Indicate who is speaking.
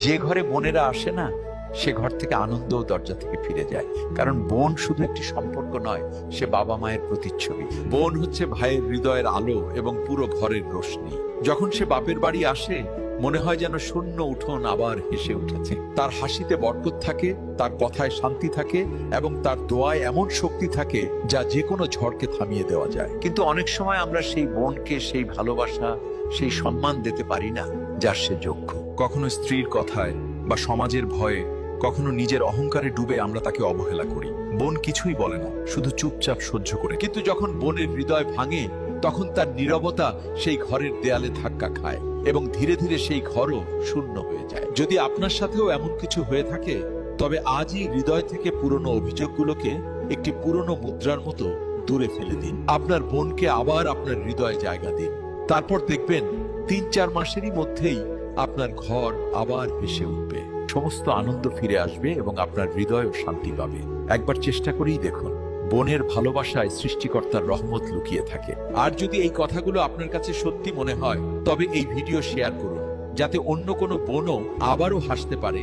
Speaker 1: যে ঘরে বোনেরা আসে না, সে ঘর থেকে আনন্দ ও দরজা থেকে ফিরে যায়। কারণ বোন শুধু একটি সম্পর্ক নয়, সে বাবা মায়ের প্রতিচ্ছবি। বোন হচ্ছে ভাইয়ের হৃদয়ের আলো এবং পুরো ঘরের রোশনি। যখন সে বাপের বাড়ি আসে, মনে হয় যেন শূন্য উঠোন আবার হেসে উঠেছে। তার হাসিতে বরকত থাকে, তার কথায় শান্তি থাকে এবং তার দোয়ায় এমন শক্তি থাকে যা যে কোনো ঝড়কে থামিয়ে দেওয়া যায়। কিন্তু অনেক সময় আমরা সেই বোনকে সেই ভালোবাসা, সেই সম্মান দিতে পারি না যার সে যোগ্য।
Speaker 2: কখনো স্ত্রীর কথায় বা সমাজের ভয়ে, কখনো নিজের অহংকারে ডুবে আমরা তাকে অবহেলা করি। বোন কিছুই বলে না, শুধু চুপচাপ সহ্য করে।
Speaker 1: কিন্তু যখন বোনের হৃদয় ভাঙে, তখন তার নীরবতা সেই ঘরের দেয়ালে ধাক্কা খায় এবং ধীরে ধীরে সেই ঘরও শূন্য হয়ে যায়। যদি আপনার সাথেও এমন কিছু হয়ে থাকে, তবে আজই হৃদয় থেকে পুরনো অভিযোগগুলোকে একটি পুরনো মুদ্রার মতো দূরে ফেলে দিন। আপনার বোনকে আবার আপনার হৃদয়ে জায়গা দিন। তারপর দেখবেন ৩-৪ মাসেরই মধ্যেই আপনার ঘর আবার ভেসে উঠবে, সমস্ত আনন্দ ফিরে আসবে এবং আপনার হৃদয়ও শান্তি পাবে। একবার চেষ্টা করেই দেখুন, বোনের ভালোবাসায় সৃষ্টিকর্তার রহমত লুকিয়ে থাকে। আর যদি এই কথাগুলো আপনার কাছে সত্যি মনে হয়, তবে এই ভিডিও শেয়ার করুন, যাতে অন্য কোনো বোনও আবারও হাসতে পারে